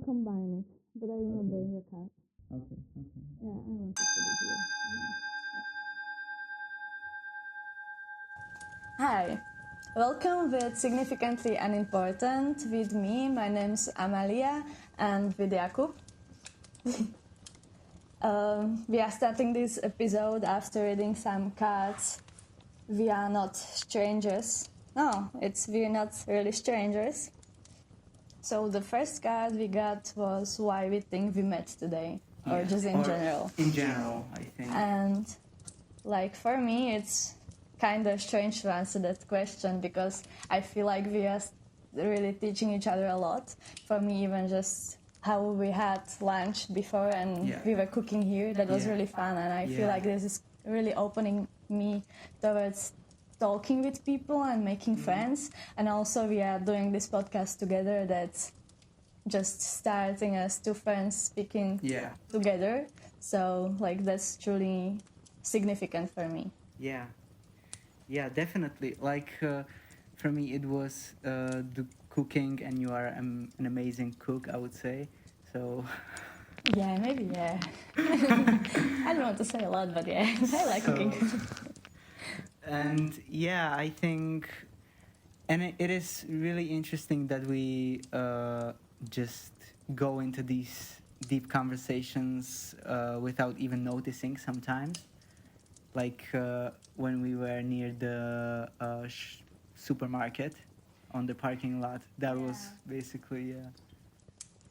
combine it, but I remember Okay. your cat. Okay. Yeah, I want to put it here. Hi, welcome with Significantly Unimportant with me. My name's Amalia and with Jakub. We are starting this episode after reading some cards. We are not strangers. No, we're not really strangers. So the first card we got was why we think we met today, or just in general. In general, I think. And like for me, it's kind of strange to answer that question because I feel like we are really teaching each other a lot. For me, even just how we had lunch before and Yeah. we were cooking here, that was Yeah. really fun. And I feel Yeah. like this is really opening me towards talking with people and making friends. And also, we are doing this podcast together that's just starting as two friends speaking Yeah. together. So, like, that's truly significant for me. Yeah. Yeah, definitely. Like, for me, it was the cooking, and you are an amazing cook, I would say. So, Yeah, maybe, yeah. I don't want to say a lot, but yeah, I like cooking. and yeah, I think, and it is really interesting that we just go into these deep conversations without even noticing sometimes. Like when we were near the supermarket on the parking lot. That was basically, yeah.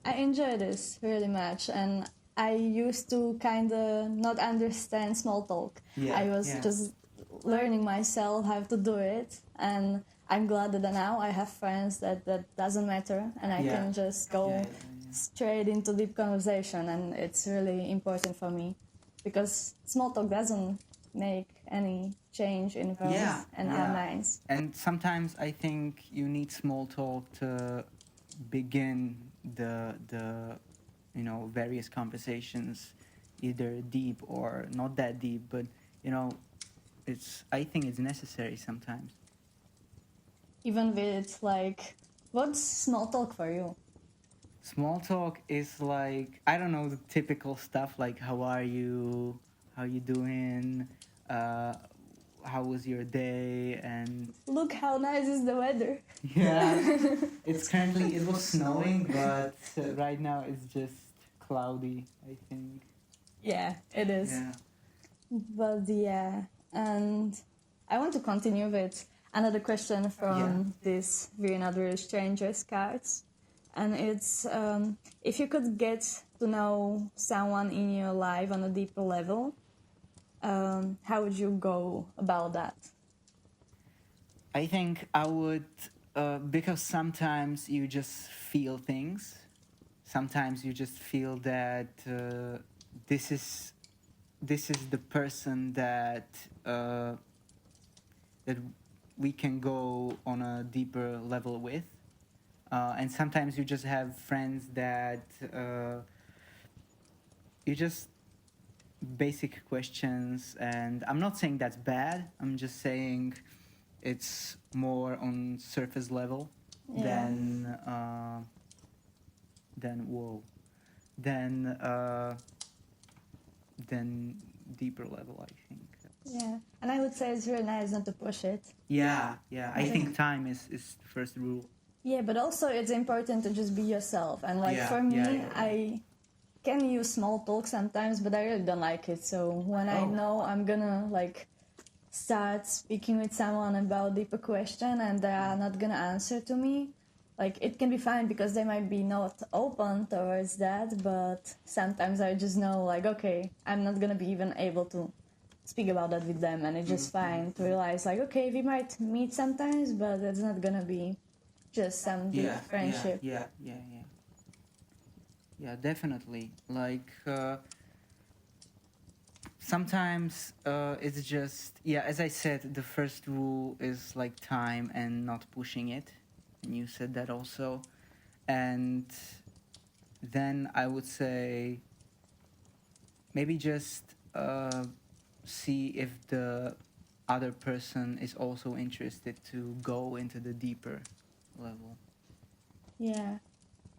I enjoy this really much, and I used to kind of not understand small talk. Yeah, I was yeah. just learning myself how to do it, and I'm glad that now I have friends that doesn't matter, and I Yeah. can just go Yeah. straight into deep conversation, and it's really important for me because small talk doesn't make any change in us Yeah, and our minds. And sometimes I think you need small talk to begin the various conversations, either deep or not that deep, but you know it's I think it's necessary sometimes. Even with like, what's small talk for you? Small talk is like, I don't know, the typical stuff like how you doing, uh, how was your day, and Look how nice is the weather. yeah, it was snowing, but right now it's just cloudy, I think. Yeah, it is. Yeah. But yeah, and I want to continue with another question from this We're Not Really Strangers cards. And it's if you could get to know someone in your life on a deeper level, how would you go about that? I think I would, because sometimes you just feel things. Sometimes you just feel that this is this is the person that we can go on a deeper level with. And sometimes you just have friends that you just basic questions, and I'm not saying that's bad. I'm just saying it's more on surface level than whoa, than than deeper level, I think. Yeah, and I would say it's really nice not to push it. Yeah. I think time is the first rule. Yeah, but also it's important to just be yourself. And like for me, I can use small talk sometimes, but I really don't like it. So when I know I'm gonna like start speaking with someone about deeper question and they are not gonna answer to me, like it can be fine because they might be not open towards that, but sometimes I just know like, okay, I'm not gonna be even able to speak about that with them, and it's just fine to realize like, okay, we might meet sometimes, but it's not gonna be just some deep friendship. Yeah, definitely. Like sometimes it's just, yeah, as I said, the first rule is like time and not pushing it, and you said that also. And then I would say maybe just see if the other person is also interested to go into the deeper level. Yeah.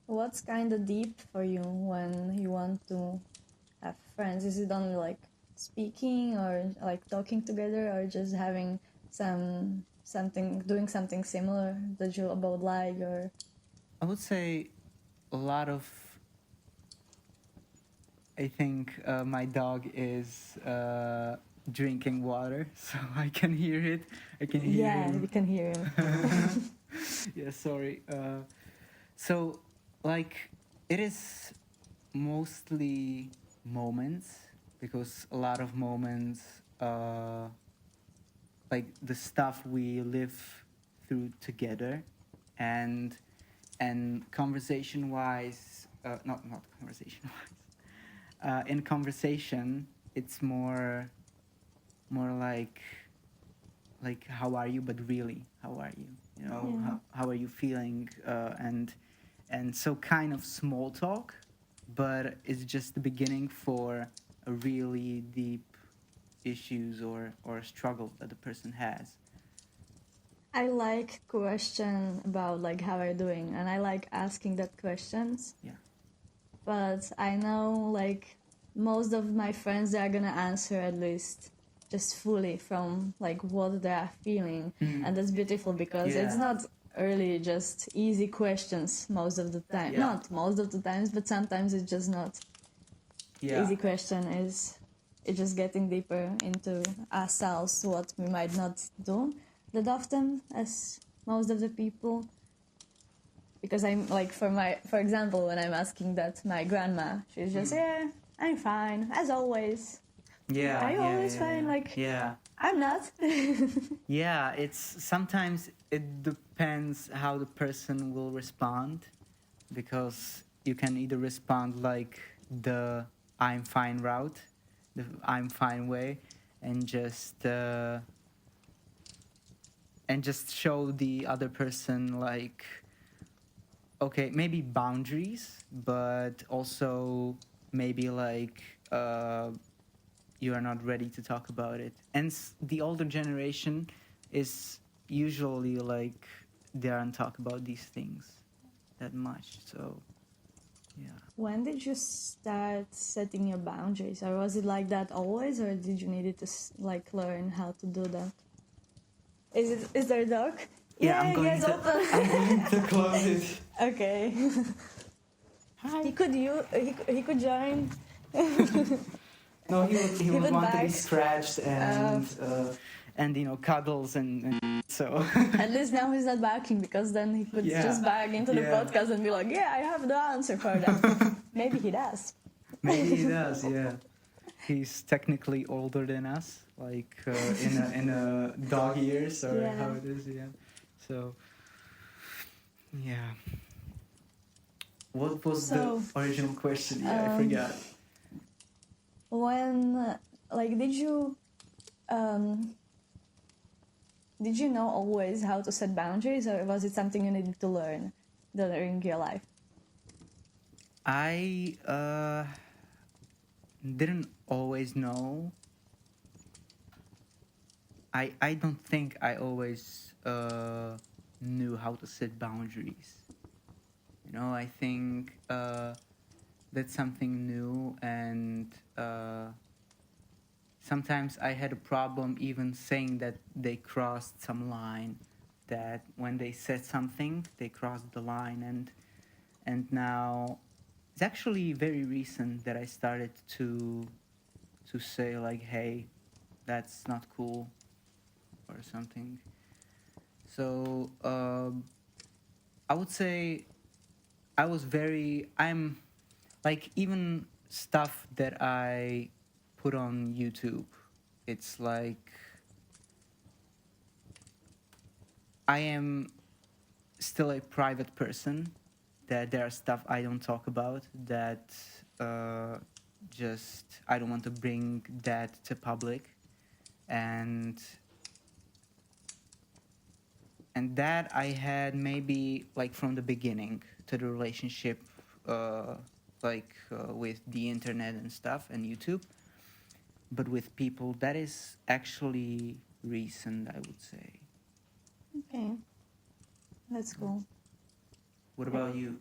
What's kind of deep for you when you want to have friends? Is it only like speaking or like talking together, or just having doing something similar that you both like? Or I would say a lot of. I think my dog is drinking water, so I can hear it. I can hear him. we can hear him. Yeah, sorry. So, like, it is mostly moments, because a lot of moments, like the stuff we live through together, and conversation wise, not conversation wise. In conversation, it's more like how are you, but really how are you? You know, Yeah. how are you feeling? And so kind of small talk, but it's just the beginning for a really deep issues or struggle that the person has. I like question about like how are you doing, and I like asking that questions. Yeah. But I know like most of my friends, they are gonna answer at least just fully from like what they are feeling, and that's beautiful because Yeah. it's not really just easy questions most of the time. Yeah. Not most of the times, but sometimes it's just not. Yeah. Easy question is it's just getting deeper into ourselves, what we might not do that often as most of the people. Because I'm like for example, when I'm asking that my grandma, she's just yeah, I'm fine as always. Yeah. Are you always fine? Like Yeah. I'm not. Yeah, it's sometimes it depends how the person will respond, because you can either respond like the I'm fine route, the I'm fine way, and just show the other person like, okay, maybe boundaries, but also maybe like you are not ready to talk about it. And the older generation is usually like they aren't talk about these things that much. So yeah. When did you start setting your boundaries, or was it like that always, or did you needed to like learn how to do that? Is there a dog? Yeah, I'm going he has to open. I'm going to close it. Okay. Hi. He could join. No, he would want to be bark. scratched and cuddles and so. At least now he's not barking, because then he could Yeah. just bark into the Yeah. podcast and be like, yeah, I have the answer for that. Maybe he does. Maybe he does. Yeah. He's technically older than us, like in a dog years or Yeah. how it is. Yeah. So. Yeah. What was So, the original question? Yeah, I forgot. When, like, did you know always how to set boundaries, or was it something you needed to learn during your life? I didn't always know. I don't think I always knew how to set boundaries. I think that's something new, and sometimes I had a problem even saying that they crossed some line, that when they said something, they crossed the line, and now it's actually very recent that I started to say like, hey, that's not cool or something. So I would say I'm like, even stuff that I put on YouTube, it's like I am still a private person, that there are stuff I don't talk about, that just I don't want to bring that to public, and that I had maybe like from the beginning to the relationship, with the internet and stuff and YouTube, but with people that is actually recent, I would say. Okay. That's cool. What about you?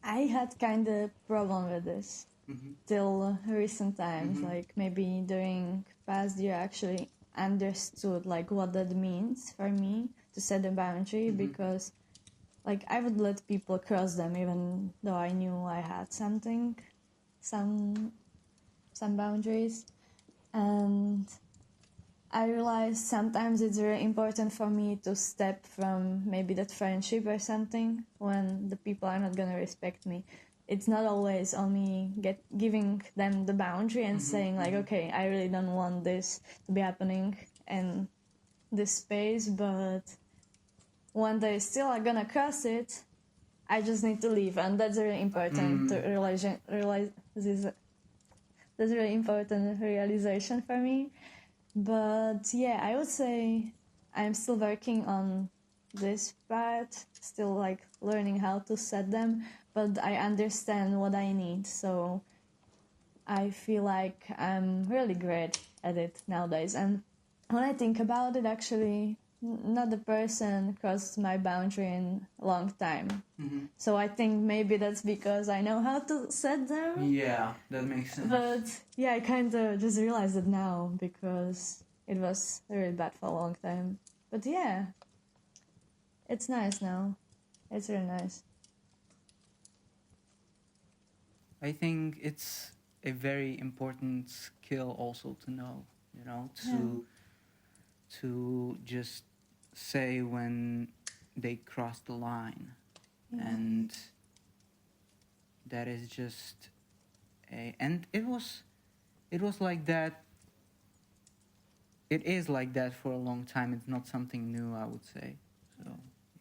I had kind of problem with this till recent times. Like maybe during past year, I actually understood like what that means for me to set a boundary because like I would let people cross them even though I knew I had some boundaries, and I realized sometimes it's very important for me to step from maybe that friendship or something when the people are not gonna respect me. It's not always only giving them the boundary and saying like, okay, I really don't want this to be happening in this space, but when they still are gonna cross it, I just need to leave, and that's really important to realize this. That's really important realization for me. But yeah, I would say I'm still working on this part, still like learning how to set them, but I understand what I need. So I feel like I'm really great at it nowadays. And when I think about it, actually, not the person crossed my boundary in a long time. So I think maybe that's because I know how to set them. Yeah, that makes sense. But yeah, I kind of just realized it now because it was really bad for a long time. But yeah, it's nice now. It's really nice. I think it's a very important skill also to know, to just say when they cross the line. And that is just and it was like that. It is like that for a long time. It's not something new, I would say. So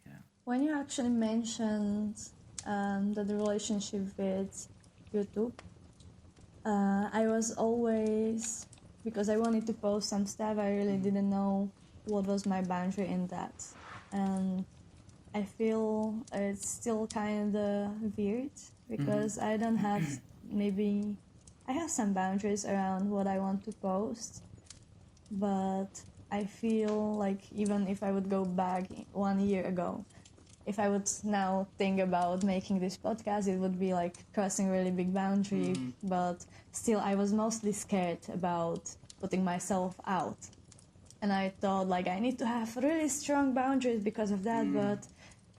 yeah. When you actually mentioned that the relationship with YouTube, I was always, because I wanted to post some stuff, I really didn't know what was my boundary in that. And I feel it's still kind of weird because I don't have I have some boundaries around what I want to post, but I feel like even if I would go back 1 year ago, if I would now think about making this podcast, it would be like crossing a really big boundary, but still I was mostly scared about putting myself out. And I thought like I need to have really strong boundaries because of that, but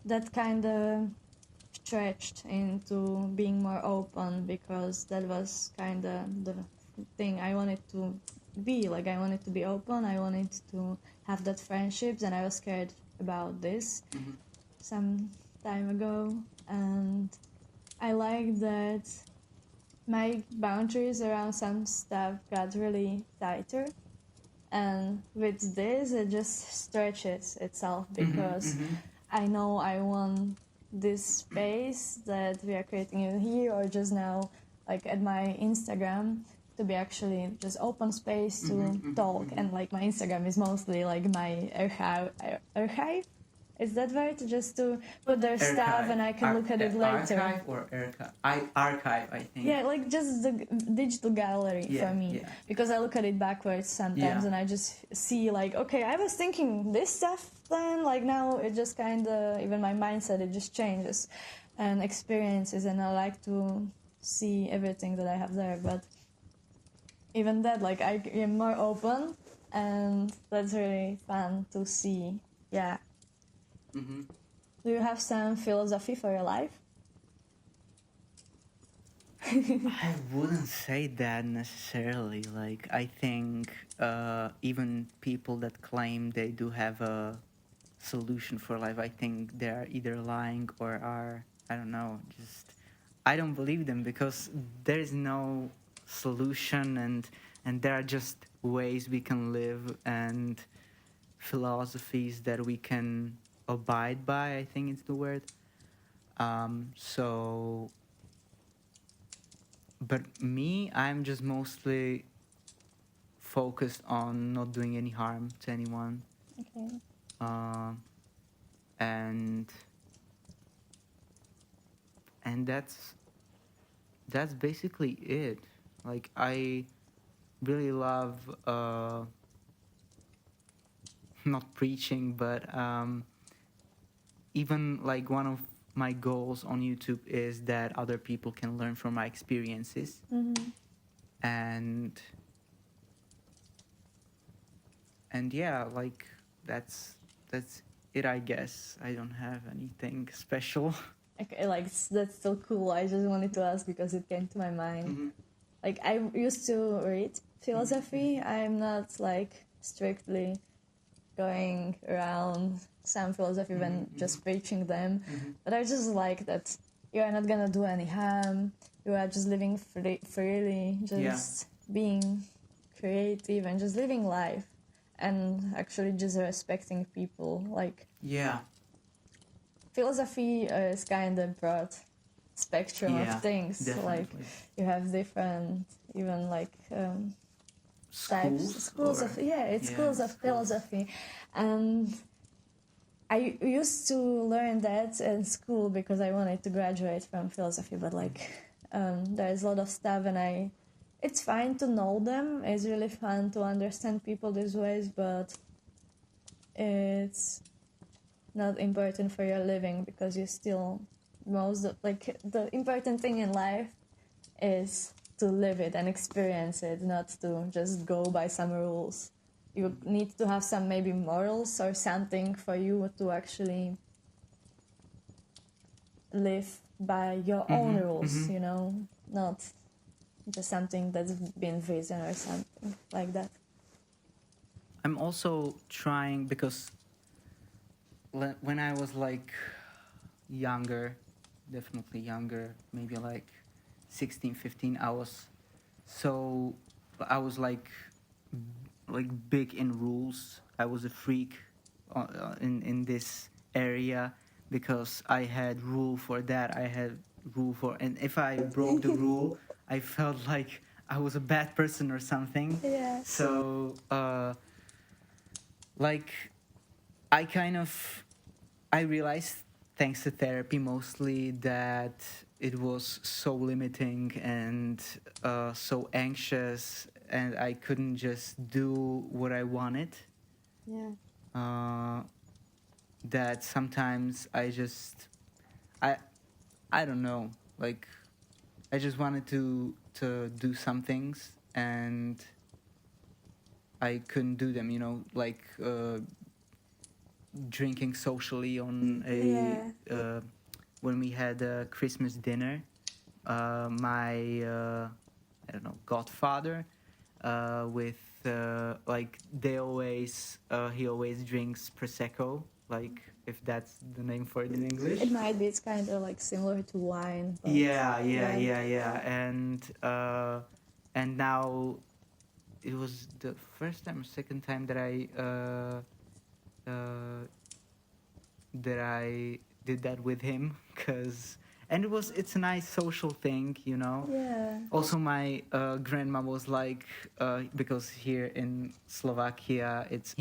that kind of stretched into being more open because that was kind of the thing I wanted to be. Like I wanted to be open, I wanted to have that friendships, and I was scared about this some time ago. And I like that my boundaries around some stuff got really tighter, and with this it just stretches itself because I know I want this space that we are creating in here or just now like at my Instagram to be actually just open space to talk. And like my Instagram is mostly like my archive. Is that right? Just to put their Archive. stuff and I can look at it later. Archive or archive? Archive, I think. Yeah, like just the digital gallery for me. Yeah. Because I look at it backwards sometimes and I just see like, okay, I was thinking this stuff then, like now it just kind of, even my mindset, it just changes and experiences, and I like to see everything that I have there. But even that, like I am more open, and that's really fun to see. Yeah. Do you have some philosophy for your life? I wouldn't say that necessarily. Like, I think even people that claim they do have a solution for life, I think they're either lying or are, I don't know, just, I don't believe them because there is no solution, and there are just ways we can live and philosophies that we can abide by, I think it's the word. So, but me, I'm just mostly focused on not doing any harm to anyone. Okay. And that's basically it. Like, I really love not preaching, but even like one of my goals on YouTube is that other people can learn from my experiences. And yeah, like that's it, I guess. I don't have anything special. Okay, like that's so cool. I just wanted to ask because it came to my mind. Like I used to read philosophy. I'm not like strictly going around some philosophy when just preaching them, but I just like that you are not gonna do any harm. You are just living freely, just being creative and just living life, and actually just respecting people. Like philosophy is kind of broad spectrum of things. Definitely. Like you have different, even like schools of schools of philosophy, and I used to learn that in school because I wanted to graduate from philosophy. But like there's a lot of stuff, and it's fine to know them. It's really fun to understand people these ways, but it's not important for your living because you still the important thing in life is to live it and experience it, not to just go by some rules. You need to have some maybe morals or something for you to actually live by your own rules, you know, not just something that's been written or something like that. I'm also trying, because when I was like younger, definitely younger, maybe like 16, 15, I was like big in rules. I was a freak in this area because I had rule for that. I had rule for, and if I broke the rule, I felt like I was a bad person or something. Yeah. So like I realized, thanks to therapy mostly, that it was so limiting and so anxious, and I couldn't just do what I wanted. Yeah. That sometimes I don't know, like I just wanted to do some things and I couldn't do them, you know, like drinking socially on when we had a Christmas dinner. My I don't know, godfather with like he always drinks prosecco, like, if that's the name for it in English. It might be. It's kind of like similar to wine. But Yeah. And now it was the first time or second time that I did that with him, and it's a nice social thing, you know. Yeah. Also, my grandma was like, because here in Slovakia, it's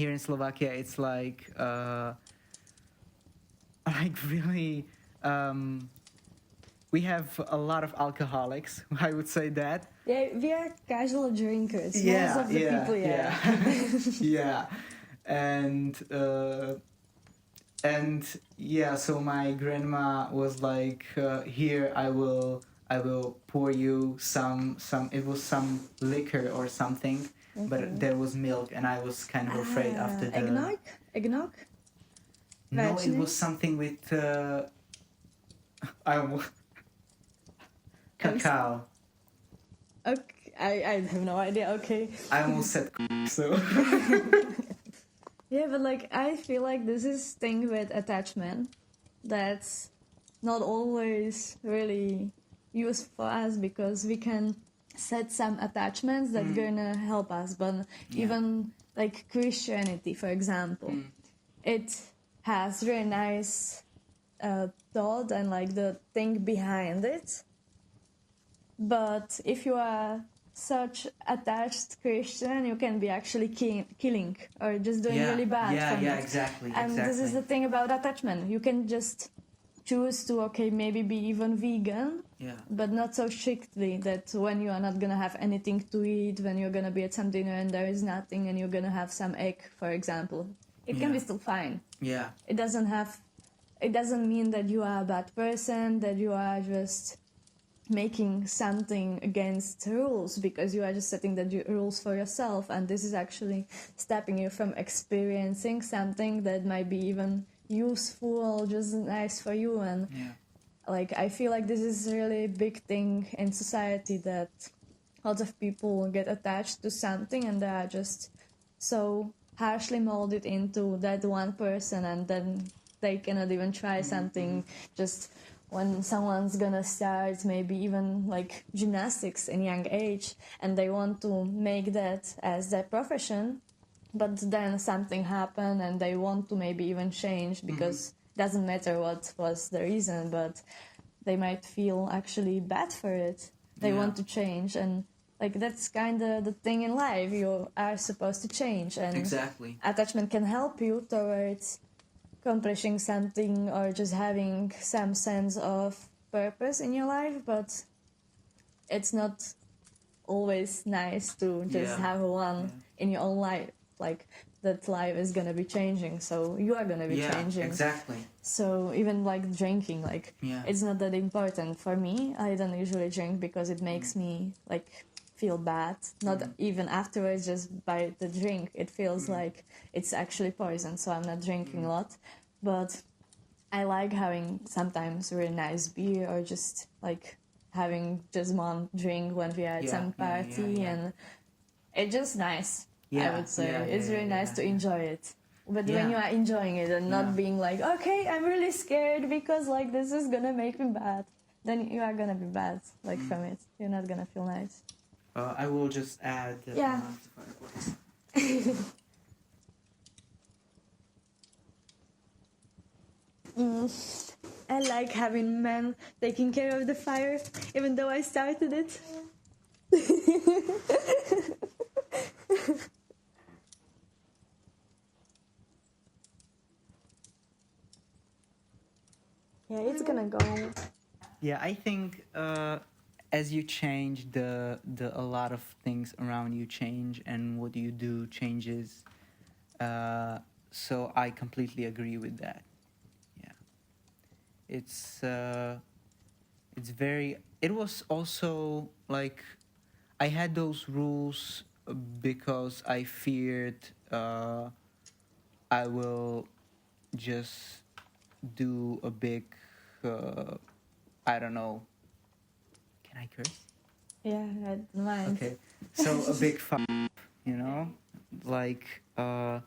like really. We have a lot of alcoholics. I would say that. Yeah, we are casual drinkers. Most of the people, yeah. And yeah, so my grandma was like, here, I will pour you some it was some liquor or something, but there was milk, and I was kind of afraid after the eggnog. No, it was something with cacao. Okay, I have no idea. Okay. I almost said so. Yeah, but like I feel like this is thing with attachment that's not always really used for us, because we can set some attachments that gonna help us. But even like Christianity, for example, it has really nice thought and like the thing behind it. But if you are such attached Christian, you can be actually killing or just doing really bad from it. Exactly. And this is the thing about attachment. You can just choose to, maybe be even vegan, but not so strictly that when you are not gonna have anything to eat, when you're gonna be at some dinner and there is nothing and you're gonna have some egg, for example. It can be still fine. Yeah. It doesn't have it doesn't mean that you are a bad person, that you are just making something against rules, because you are just setting the rules for yourself, and this is actually stopping you from experiencing something that might be even useful or just nice for you. And like, I feel like this is a really big thing in society, that lots of people get attached to something and they are just so harshly molded into that one person, and then they cannot even try something. Just when someone's gonna start maybe even like gymnastics in young age, and they want to make that as their profession, but then something happened and they want to maybe even change, because it doesn't matter what was the reason, but they might feel actually bad for it. They want to change, and like, that's kind of the thing in life. You are supposed to change, and exactly, attachment can help you towards accomplishing something or just having some sense of purpose in your life, but it's not always nice to just have one in your own life. Like, that life is gonna be changing, so you are gonna be changing. Exactly. So even like drinking, like, it's not that important for me. I don't usually drink because it makes me like feel bad. Not even afterwards, just by the drink, it feels like it's actually poison. So I'm not drinking a lot, but I like having sometimes really nice beer, or just like having just one drink when we are at some party, and it's just nice. I would say it's really nice to enjoy it. But when you are enjoying it and not being like, okay, I'm really scared because like this is gonna make me bad, then you are gonna be bad like from it. You're not gonna feel nice. I will just add. I like having men taking care of the fire, even though I started it. Yeah, it's gonna go. Yeah, I think as you change, the a lot of things around you change, and what you do changes. So I completely agree with that. Yeah, it's very. It was also like I had those rules because I feared I will just do a big. I don't know. Can I curse? Yeah, I don't mind. Okay, so a big fuck, you know, like that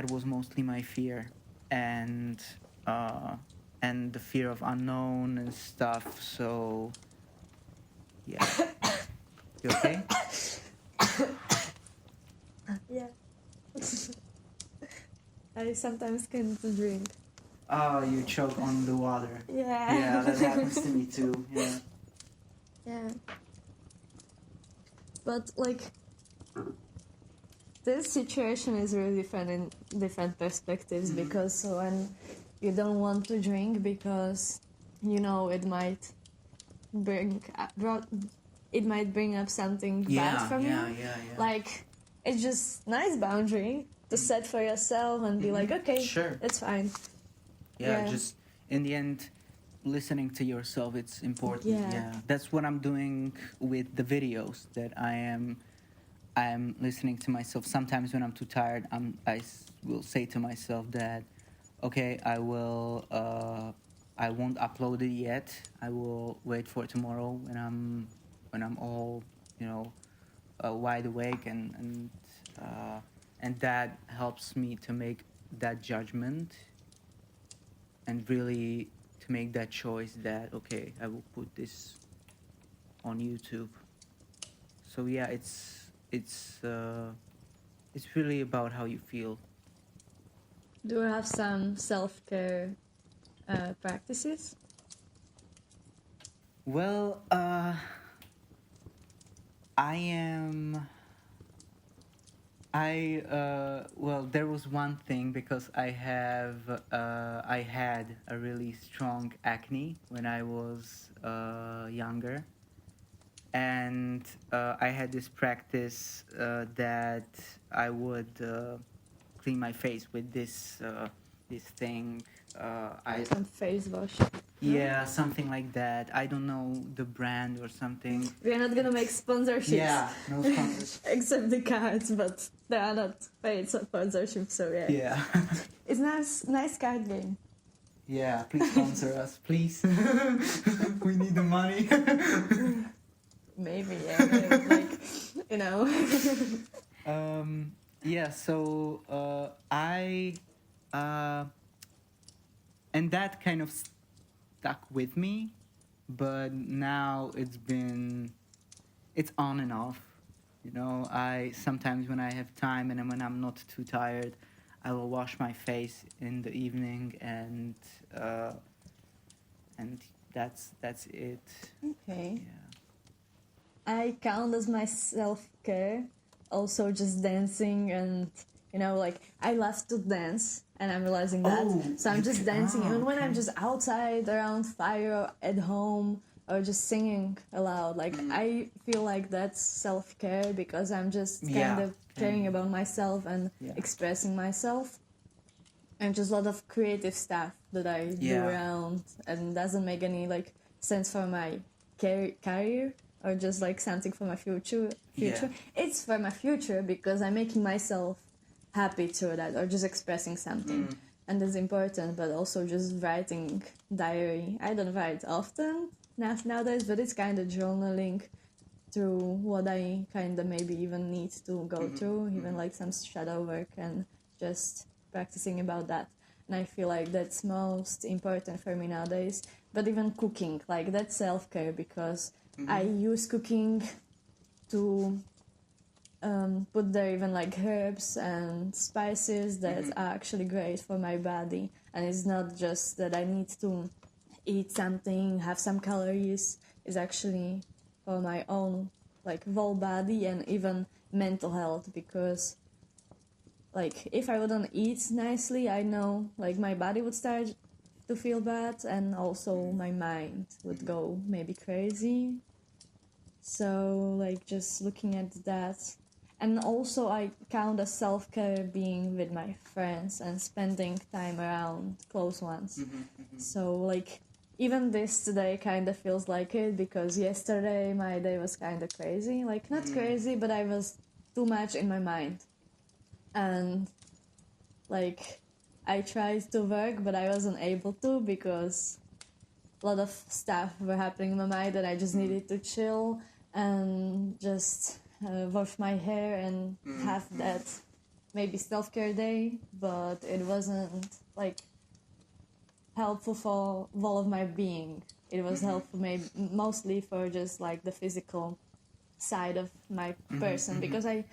was mostly my fear, and uh, and the fear of unknown and stuff. So yeah, you okay? Yeah. I sometimes can't drink. Oh, you choke on the water. Yeah. Yeah, that happens to me too. Yeah. Yeah. But like, this situation is really different in different perspectives, because when you don't want to drink because you know it might bring it might bring up something bad from you. Like, it's just nice boundary to set for yourself and be like, okay, Sure. it's fine. Yeah, just in the end, listening to yourself, it's important. Yeah. That's what I'm doing with the videos that I'm listening to myself. Sometimes when I'm too tired, will say to myself that, okay, I won't upload it yet. I will wait for tomorrow when I'm all, you know, wide awake, and that helps me to make that judgment and really to make that choice that, okay, I will put this on YouTube. So yeah, it's really about how you feel. Do you have some self-care practices? Well, I am. Well, there was one thing because I had a really strong acne when I was younger, and I had this practice that I would clean my face with this thing. Some face wash. Yeah, something like that. I don't know the brand or something. We're not gonna make sponsorships. Yeah, no sponsors. Except the cards, but they are not paid sponsorships, so yeah. Yeah. It's nice card game. Yeah, please sponsor us, please. We need the money. Maybe, yeah, like, you know. Yeah, so I and that kind of stuck with me, but now it's on and off. You know, I sometimes when I have time and when I'm not too tired, I will wash my face in the evening, and that's it. Okay. Yeah. I count as my self-care also just dancing, and you know, like, I love to dance and I'm realizing that. So I'm just dancing even when I'm just outside around fire or at home or just singing aloud. Like, I feel like that's self-care because I'm just kind of caring about myself and expressing myself. And just a lot of creative stuff that I do around, and doesn't make any like sense for my career or just like something for my future. It's for my future because I'm making myself happy through that, or just expressing something, and that's important. But also just writing diary. I don't write often nowadays, but it's kind of journaling through what I kind of maybe even need to go through, even like some shadow work, and just practicing about that. And I feel like that's most important for me nowadays. But even cooking, like, that's self-care because I use cooking to put there even like herbs and spices that are actually great for my body. And it's not just that I need to eat something, have some calories. It's actually for my own like whole body and even mental health, because like if I wouldn't eat nicely, I know like my body would start to feel bad, and also my mind would go maybe crazy. So like just looking at that. And also I count as self-care being with my friends and spending time around close ones. So like even this today kind of feels like it, because yesterday my day was kind of crazy. Like, not crazy, but I was too much in my mind. And like I tried to work, but I wasn't able to because a lot of stuff were happening in my mind that I just needed to chill and just wash my hair and have that maybe self-care day. But it wasn't like helpful for all of my being. It was helpful maybe mostly for just like the physical side of my person, because I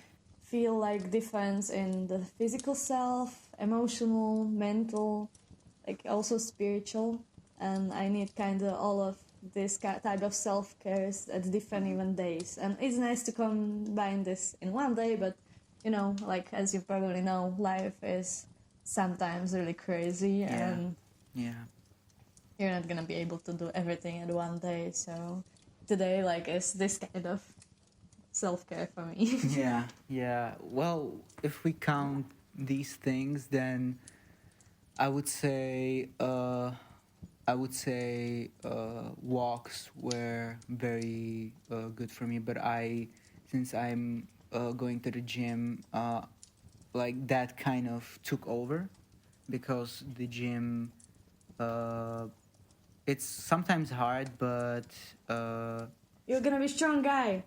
feel like difference in the physical self, emotional, mental, like also spiritual, and I need kind of all of this type of self-cares at different even days. And it's nice to combine this in one day, but you know, like as you probably know, life is sometimes really crazy, and you're not gonna be able to do everything in one day. So today like is this kind of self-care for me. Yeah. Well, if we count these things, then I would say walks were very good for me. But since I'm going to the gym, like that kind of took over, because the gym, it's sometimes hard, but You're gonna be strong guy.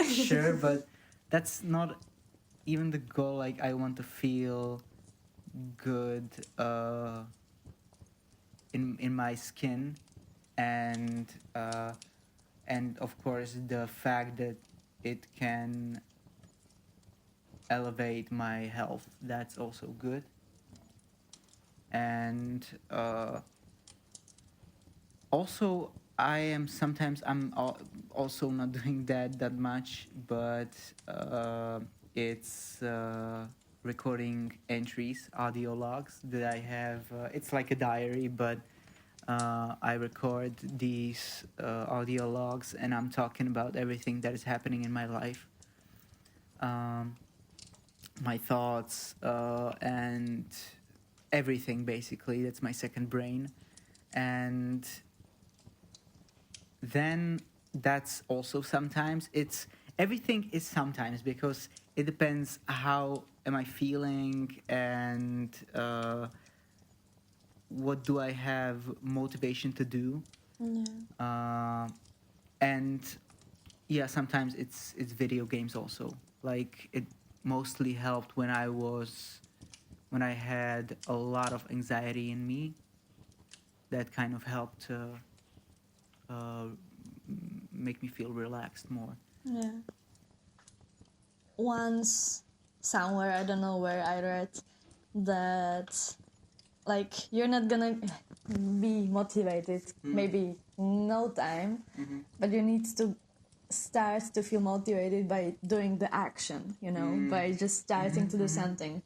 sure, but that's not even the goal. Like, I want to feel good in my skin, and of course the fact that it can elevate my health, that's also good. And also I'm also not doing that much, but it's recording entries, audio logs that I have. It's like a diary, but I record these audio logs, and I'm talking about everything that is happening in my life. my thoughts, and everything basically. That's my second brain. And then that's also sometimes. It's everything is sometimes, because it depends how am I feeling, and what do I have motivation to do. And yeah, sometimes it's video games also. Like, it mostly helped when I had a lot of anxiety in me. That kind of helped uh, make me feel relaxed more. Yeah. Once, somewhere, I don't know where, I read that, like, you're not gonna be motivated, maybe no time, but you need to start to feel motivated by doing the action, by just starting to do something.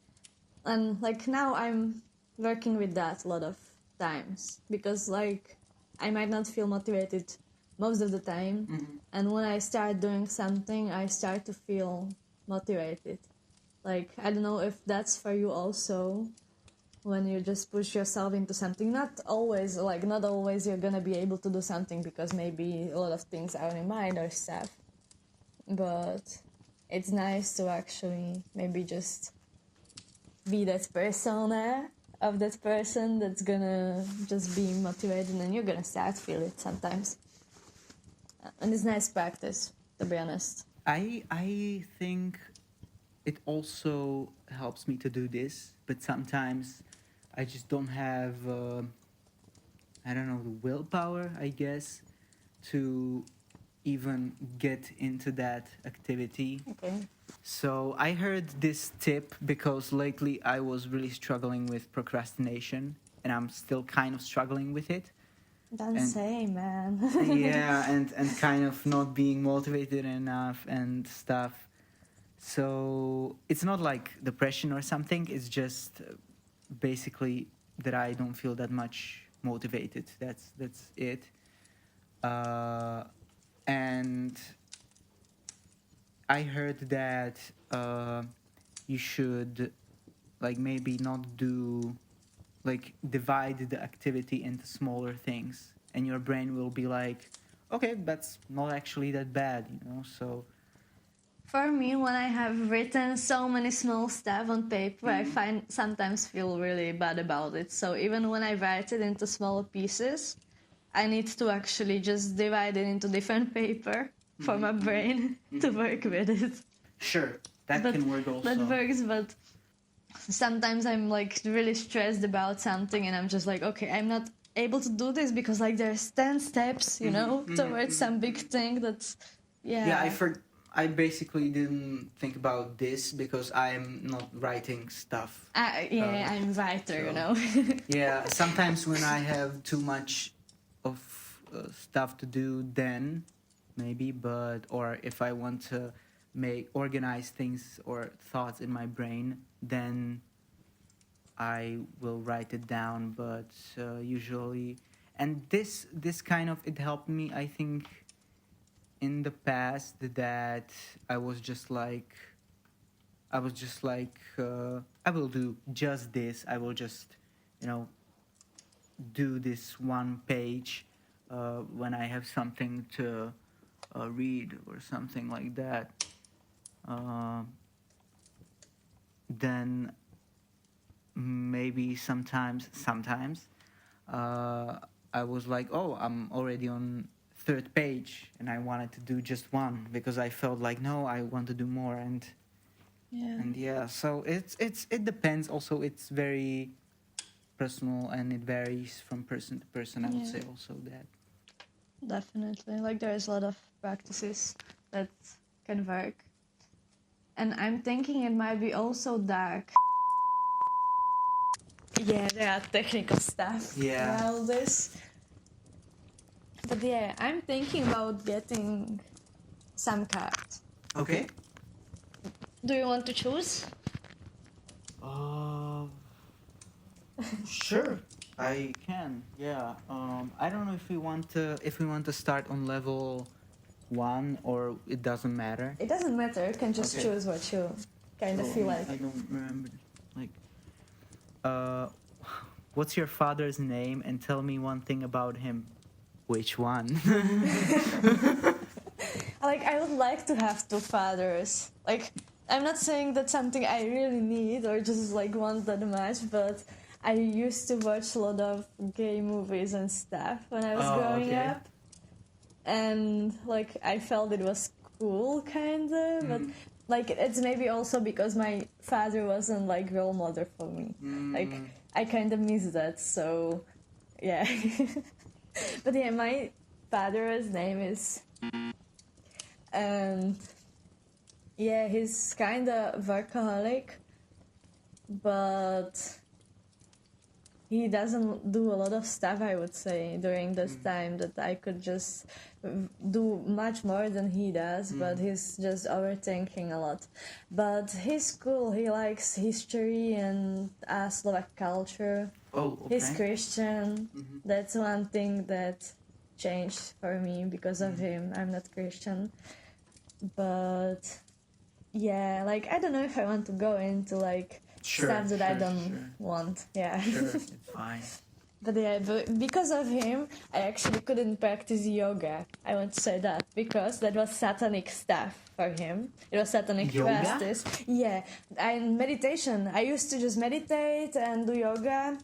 And like now I'm working with that a lot of times, because like I might not feel motivated most of the time, and when I start doing something I start to feel motivated. Like, I don't know if that's for you also, when you just push yourself into something. Not always you're gonna be able to do something, because maybe a lot of things are on your mind or stuff, but it's nice to actually maybe just be that persona of that person that's gonna just be motivated, and you're gonna start to feel it sometimes. And it's nice practice, to be honest. I think it also helps me to do this, but sometimes I just don't have I don't know, the willpower, I guess, to even get into that activity. Okay. So I heard this tip because lately I was really struggling with procrastination, and I'm still kind of struggling with it. Don't say, man. Yeah, and kind of not being motivated enough and stuff. So it's not like depression or something. It's just basically that I don't feel that much motivated. That's it. And I heard that you should, like, maybe not do, like, divide the activity into smaller things, and your brain will be like, okay, that's not actually that bad, So For me, when I have written so many small stuff on paper, I sometimes feel really bad about it. So even when I write it into smaller pieces, I need to actually just divide it into different paper for my brain to work with it. Sure, that can work also. That works, but sometimes I'm like really stressed about something, and I'm just like, okay, I'm not able to do this because like there's 10 steps, towards some big thing that's, Yeah, I basically didn't think about this because I'm not writing stuff. I'm writer, Yeah, sometimes when I have too much of stuff to do, then maybe, or if I want to organize things or thoughts in my brain, then I will write it down. But usually, and this kind of, it helped me, I think, in the past, that I was just like I will do just this. I will just, do this one page when I have something to read or something like that. Then maybe sometimes I was like, oh, I'm already on third page, and I wanted to do just one because I felt like, no, I want to do more. And so it depends. Also, it's very personal, and it varies from person to person. I would say also that. Definitely. Like, there's a lot of practices that can work. And I'm thinking it might be also dark. Yeah, there are technical stuff around this. But yeah, I'm thinking about getting some cards. Okay. Do you want to choose? Sure. I can. Yeah. I don't know if we want to start on level 1, or it doesn't matter. It doesn't matter. You can just choose what you kind of feel like. I don't remember. Like, what's your father's name? And tell me one thing about him. Which one? Like, I would like to have two fathers. Like, I'm not saying that's something I really need or just like want that much, but I used to watch a lot of gay movies and stuff when I was growing up, and like I felt it was cool, kinda, but like it's maybe also because my father wasn't like role model for me. Like I kind of miss that, so yeah. But yeah, my father's name is, and yeah, he's kind of workaholic, but he doesn't do a lot of stuff, I would say, during this time that I could just do much more than he does, but he's just overthinking a lot. But he's cool. He likes history and Slovak culture. Oh, okay. He's Christian. That's one thing that changed for me because of him. I'm not Christian. But yeah, like I don't know if I want to go into like stuff that I don't want. Yeah. Sure, it's fine. But yeah, because of him, I actually couldn't practice yoga. I want to say that because that was satanic stuff for him. It was satanic Yoga? practice. Yeah, and meditation. I used to just meditate and do yoga.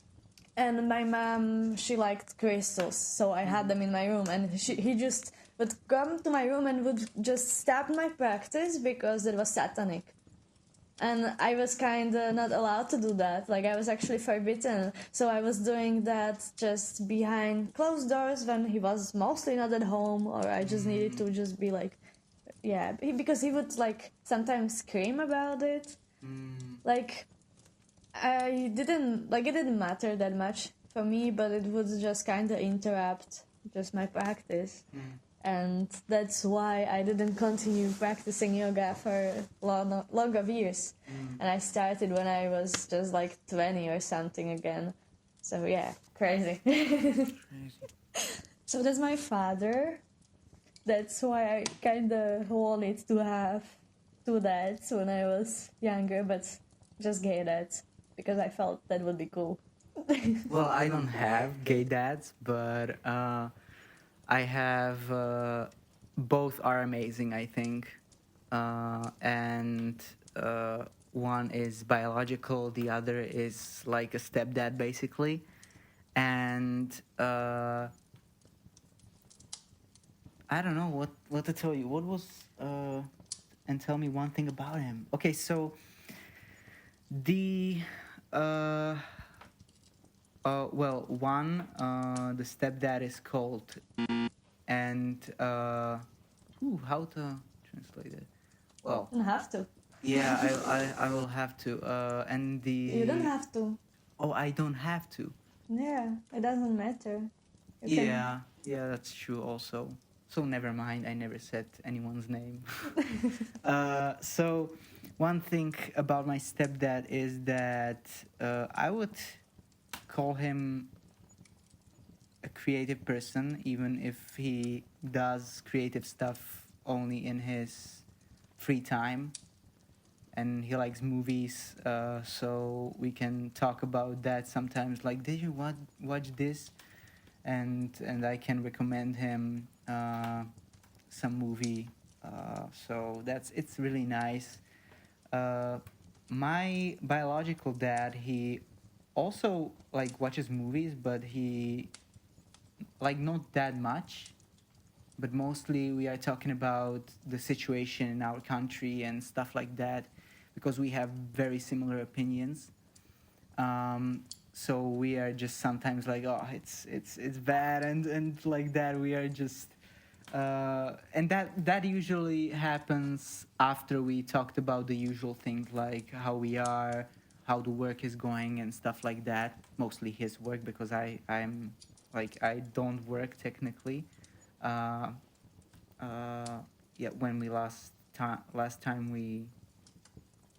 And my mom, she liked crystals, so I had them in my room. And he just would come to my room and would just stop my practice because it was satanic. And I was kind of not allowed to do that. Like, I was actually forbidden. So I was doing that just behind closed doors when he was mostly not at home, or I just needed to just be like, yeah. Because he would, like, sometimes scream about it. Like, it didn't matter that much for me, but it would just kind of interrupt just my practice. And that's why I didn't continue practicing yoga for long of years. And I started when I was just like 20 or something again. So yeah, crazy. So that's my father. That's why I kind of wanted to have two dads when I was younger, but just gay dads, because I felt that would be cool. Well, I don't have gay dads, but I have both are amazing, I think, and one is biological, the other is like a stepdad, basically, and I don't know what to tell you. What was and tell me one thing about him. Okay, so the well, one the stepdad is called, and how to translate it? Well, You don't have to. yeah, I will have to. And the You don't have to. Oh, I don't have to. Yeah, it doesn't matter. You Yeah, yeah, that's true. Also, so never mind. I never said anyone's name. So one thing about my stepdad is that I would call him a creative person, even if he does creative stuff only in his free time, and he likes movies, so we can talk about that sometimes, like, did you watch this, and I can recommend him some movie, so it's really nice. My biological dad, he also like watches movies, but he like not that much, but mostly we are talking about the situation in our country and stuff like that, because we have very similar opinions. So we are just sometimes like, oh, it's bad, and like that. We are just and that usually happens after we talked about the usual things, like how we are, how the work is going and stuff like that. Mostly his work, because I'm like, I don't work technically. Uh, yeah, when we last time we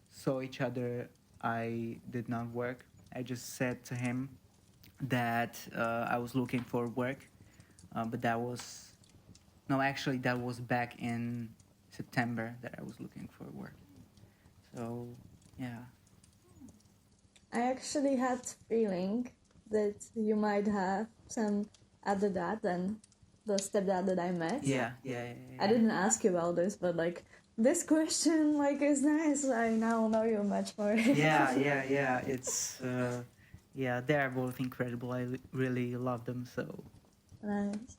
saw each other, I did not work. I just said to him that I was looking for work, but that was no, actually that was back in September that I was looking for work. So Yeah. I actually had feeling that you might have some other dad than the stepdad that I met. Yeah. I didn't ask you about this, but like this question like is nice. I now know you much more. Yeah. It's yeah, they are both incredible. I really love them so. Nice.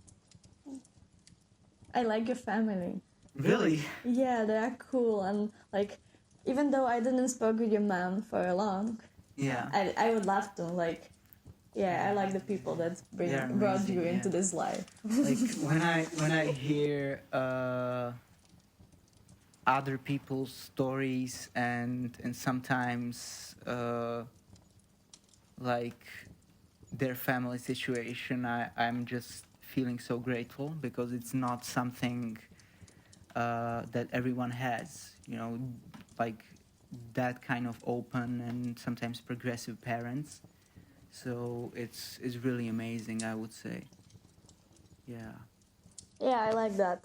I like your family. Really? Yeah, they are cool, and like even though I didn't spoke with your mom for a long, Yeah. I would love to like. Yeah, I like the people that brought you into this life. Like when I hear other people's stories and sometimes like their family situation, I'm just feeling so grateful because it's not something that everyone has, you know, like that kind of open and sometimes progressive parents. So it's really amazing, I would say. Yeah. Yeah, I like that.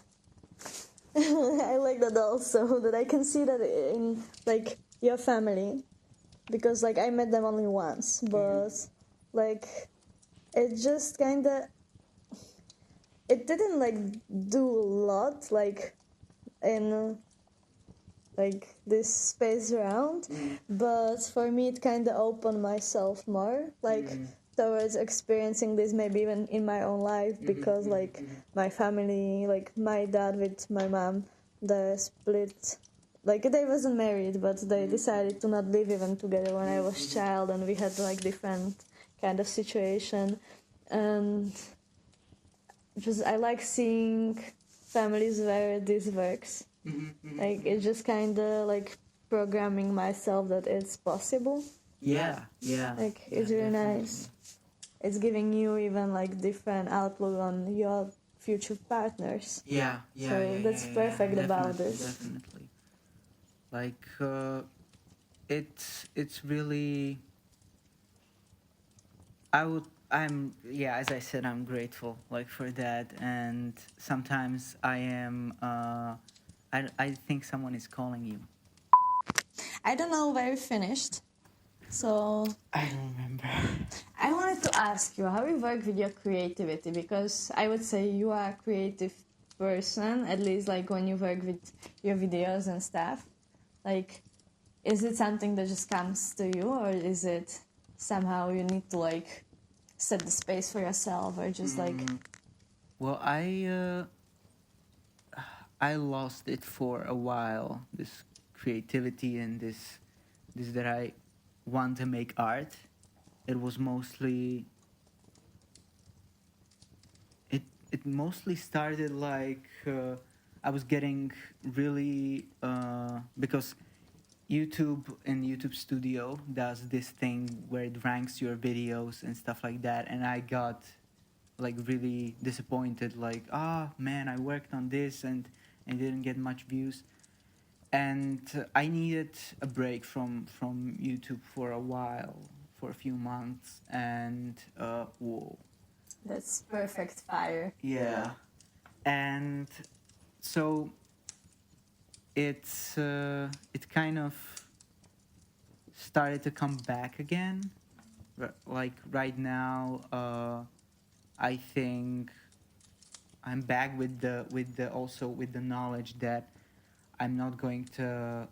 I like that also, that I can see that in like your family, because like I met them only once, but like it just kind of, it didn't like do a lot like in like this space around, but for me it kind of opened myself more like towards experiencing this maybe even in my own life, because like my family, like my dad with my mom, they split, like they wasn't married but they decided to not live even together when I was child, and we had like different kind of situation. And just I like seeing families where this works. Like it's just kind of like programming myself that it's possible. Yeah. Like it's really nice. It's giving you even like different outlook on your future partners. Yeah. So that's perfect about this. Definitely. Like it's really, as I said, I'm grateful like for that. And sometimes I am I think someone is calling you. I don't know where we finished. So I don't remember. I wanted to ask you how you work with your creativity, because I would say you are a creative person, at least like when you work with your videos and stuff. Like, is it something that just comes to you, or is it somehow you need to like set the space for yourself, or just like Well, I lost it for a while, this creativity and this that I want to make art. It was mostly it mostly started like I was getting really because YouTube Studio does this thing where it ranks your videos and stuff like that, and I got like really disappointed, like, man, I worked on this and didn't get much views, and I needed a break from YouTube for a while, for a few months, and whoa. that's perfect fire. Yeah. And so it's it kind of started to come back again. Like right now, I think I'm back with the also with the knowledge that I'm not going to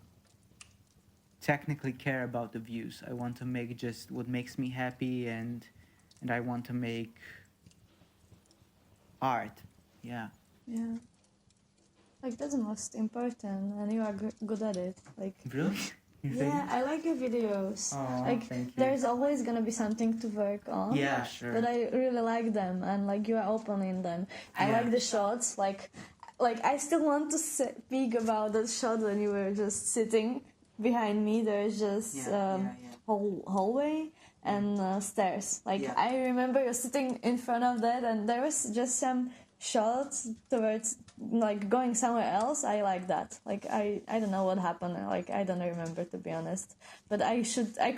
technically care about the views. I want to make just what makes me happy, and I want to make art. Yeah. Yeah. Like that's the most important, and you are good at it. Like Really? yeah, I like your videos. Oh, like thank you. there's always gonna be something to work on. Yeah, sure. But I really like them, and like you are open in them. I Yeah. like the shots. Like I still want to speak about that shot when you were just sitting behind me. There's just hallway and stairs. Like I remember you're sitting in front of that, and there was just some shots towards like going somewhere else. I like that. Like I don't know what happened. Like I don't remember, to be honest. But I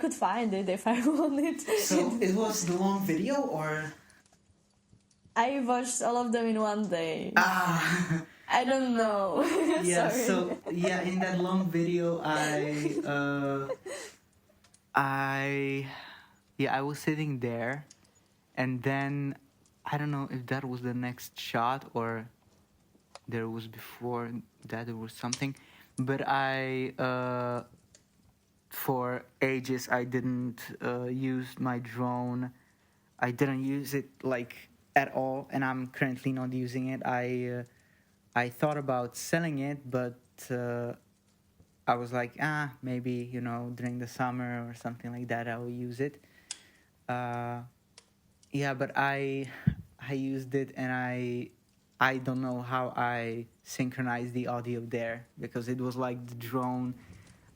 could find it if I wanted. So it was the long video, or I watched all of them in one day. I don't know. Yeah. Sorry. So yeah, in that long video, I I was sitting there, and then I don't know if that was the next shot or there was before that there was something, but I for ages I didn't use my drone. I didn't use it like at all, and I'm currently not using it. I thought about selling it, but I was like, maybe during the summer or something like that, I will use it. Uh, yeah, but I used it, and I don't know how I synchronized the audio there because it was like the drone.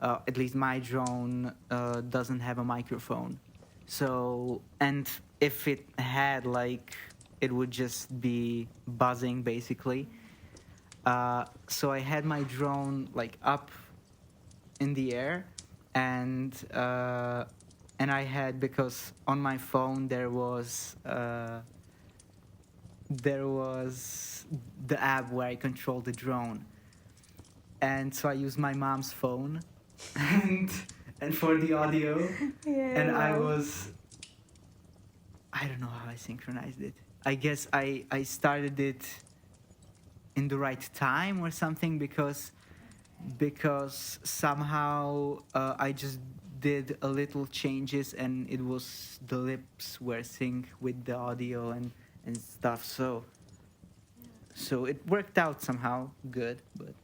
At least my drone doesn't have a microphone, so and if it had, like, it would just be buzzing basically. So I had my drone like up in the air, and I had, because on my phone there was the app where I control the drone, and so I used my mom's phone, and for the audio, Yeah. and I don't know how I synchronized it. I guess I started it in the right time or something, because somehow I just did a little changes, and it was the lips were sync with the audio and stuff. So it worked out somehow good, but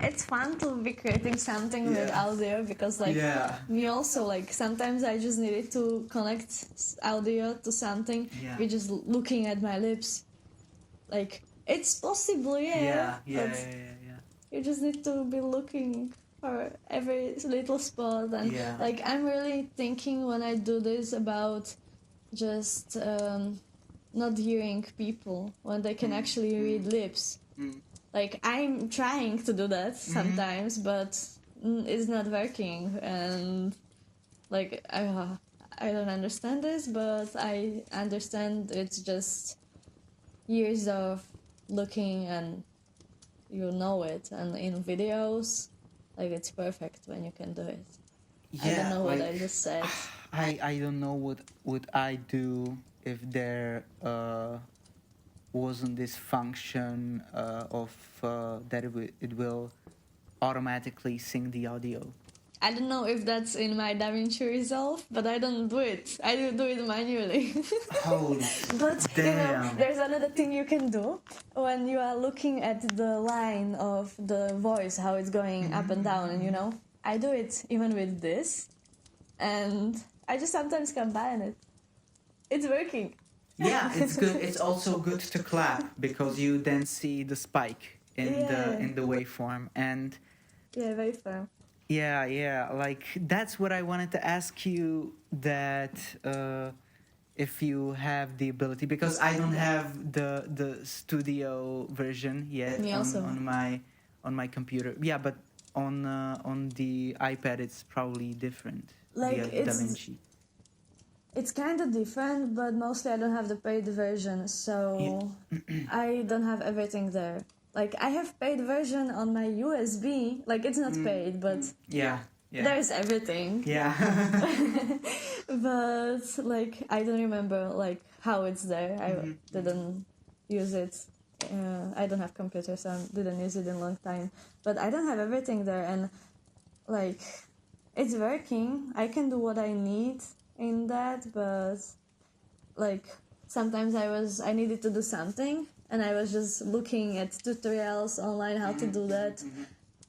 It's fun to be creating something with Yeah. audio because, like, Yeah. me also, like, sometimes I just needed to connect audio to something. Yeah. You're just looking at my lips. Like, it's possible, but you just need to be looking for every little spot. And, Yeah. like, I'm really thinking when I do this about just not hearing people when they can actually read lips. Like, I'm trying to do that sometimes, but it's not working. And, like, I don't understand this, but I understand it's just years of looking, and you know it. And in videos, like, it's perfect when you can do it. I don't know what I just said. I don't know what would I do if there wasn't this function of that it will automatically sync the audio. I don't know if that's in my DaVinci Resolve, but I don't do it. I do it manually. Holy But damn. there's another thing you can do when you are looking at the line of the voice, how it's going up and down, and I do it even with this, and I just sometimes combine it. It's working. Yeah, it's good. It's also good to clap because you then see the spike in the waveform, and Yeah, very firm. yeah, like that's what I wanted to ask you, that if you have the ability, because I don't have the studio version yet. Me also. On my computer. Yeah, but on the iPad it's probably different. Like, the DaVinci. It's kind of different, but mostly I don't have the paid version, so I don't have everything there. Like, I have paid version on my USB. Like, it's not paid, but there's everything. Yeah. But, like, I don't remember, like, how it's there. I didn't use it. I don't have computer, so I didn't use it in a long time. But I don't have everything there, and, like, it's working. I can do what I need in that, but, like, sometimes I needed to do something, and I was just looking at tutorials online how to do that,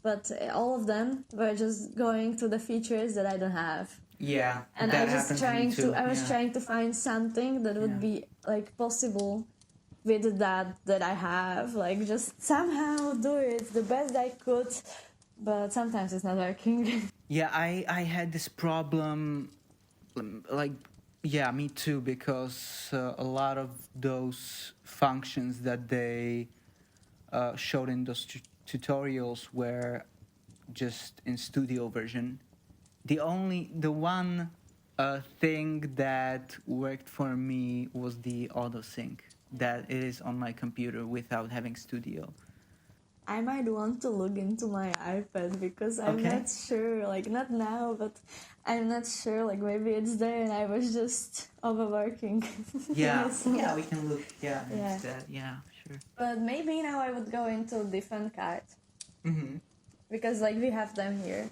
but all of them were just going to the features that I don't have. Yeah, And I was trying to find something that would be, like, possible with that I have, like, just somehow do it the best I could, but sometimes it's not working. Yeah, I had this problem, like, yeah, me too, because a lot of those functions that they showed in those tutorials were just in studio version. The one thing that worked for me was the auto sync. that it is on my computer without having studio. I might want to look into my iPad because I'm not sure, like not now, but I'm not sure, like maybe it's there and I was just overworking. Yeah, yeah, we can look, instead, sure. But maybe now I would go into different card. Because like we have them here.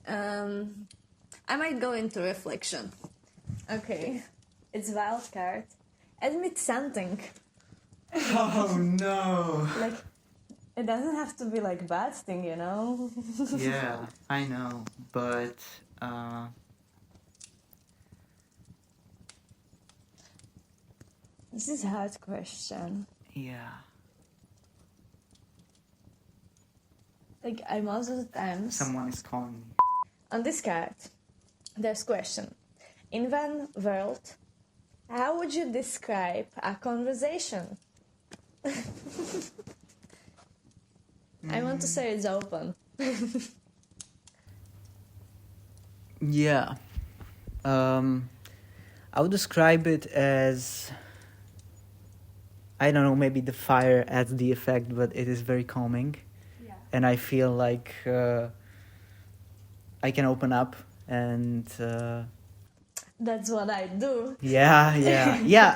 I might go into reflection. Okay, it's wild card. Admit something. Oh no! Like, it doesn't have to be like bad thing, you know? Yeah, I know, but this is a hard question. Yeah. Like, I most of the times... Someone is calling me. On this card, there's question. In one word, how would you describe a conversation? I want to say it's open. Yeah. I would describe it as, I don't know, maybe the fire adds the effect, but it is very calming. Yeah. And I feel like I can open up and... That's what I do. Yeah.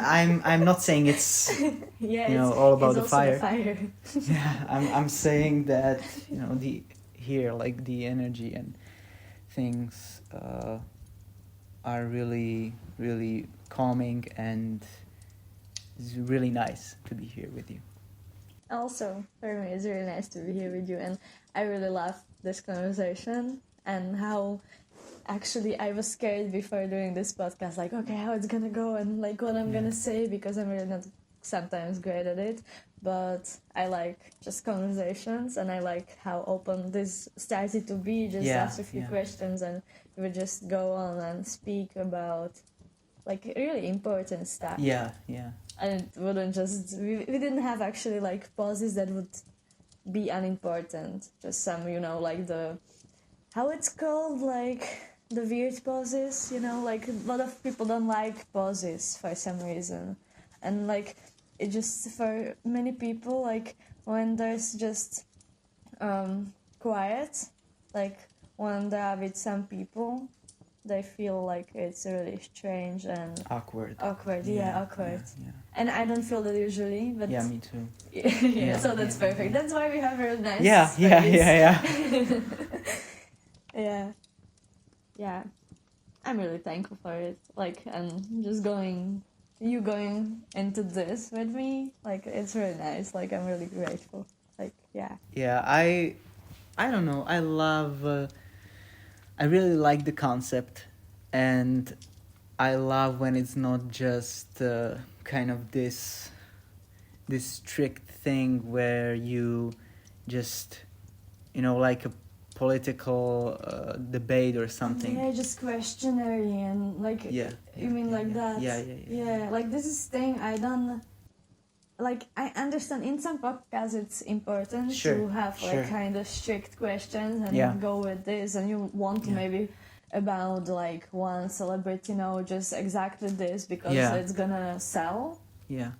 I'm not saying it's all about the fire. Yeah, I'm saying that the energy and things are really, really calming, and it's really nice to be here with you. Also, for me, it's really nice to be here with you, and I really love this conversation and how. Actually, I was scared before doing this podcast, like, okay, how it's gonna go and like what I'm gonna say, because I'm really not sometimes great at it. But I like just conversations, and I like how open this started to be. Just ask a few questions, and we would just go on and speak about like really important stuff. Yeah. And it wouldn't just we didn't have actually like pauses that would be unimportant. Just some, like the how it's called, like the weird pauses, like a lot of people don't like pauses for some reason. And like it just, for many people, like when there's just quiet, like when they are with some people, they feel like it's really strange and awkward. Awkward. Yeah. And I don't feel that usually, but yeah, me too. So that's perfect. That's why we have a nice space. Yeah. I'm really thankful for it. Like, and just going into this with me, like, it's really nice. Like, I'm really grateful. Like, yeah. Yeah, I don't know. I love. I really like the concept, and I love when it's not just kind of this strict thing where you just, like a political debate or something. Yeah, just questionary and like. You mean like that? Yeah, like this is thing I don't. Like, I understand in some podcasts it's important to have like kind of strict questions and go with this, and you want to maybe about like one celebrity, just exactly this because it's gonna sell. Yeah.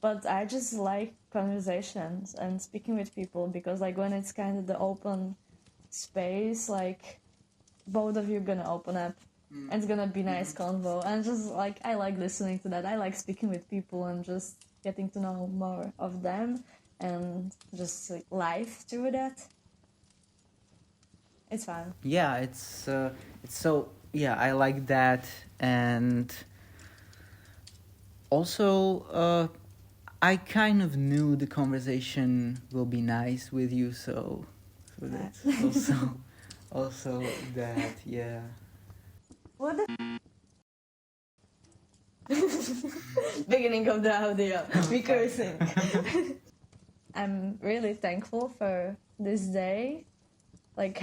But I just like conversations and speaking with people, because like when it's kind of the open space, like both of you gonna open up. And it's gonna be nice convo, and just like I like listening to that. I like speaking with people and just getting to know more of them, and just like life through that. It's fun. Yeah, it's so I like that, and also I kind of knew the conversation will be nice with you, so that's also that, yeah. What the beginning of the audio, me cursing. I'm really thankful for this day, like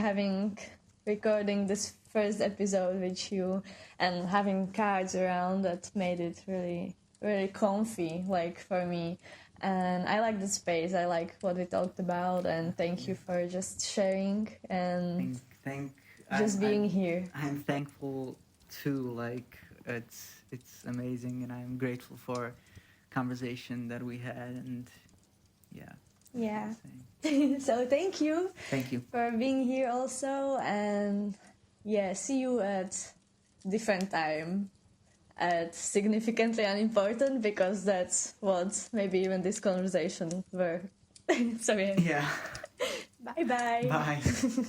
recording this first episode with you, and having cards around that made it really, really comfy, like for me. And I like the space, I like what we talked about, and thank you for just sharing and being here. I'm thankful too, like it's amazing, and I'm grateful for conversation that we had, and yeah. Yeah. So thank you. Thank you for being here also, and yeah, see you at different time at significantly unimportant, because that's what maybe even this conversation were. So yeah. Yeah. Bye bye. Bye.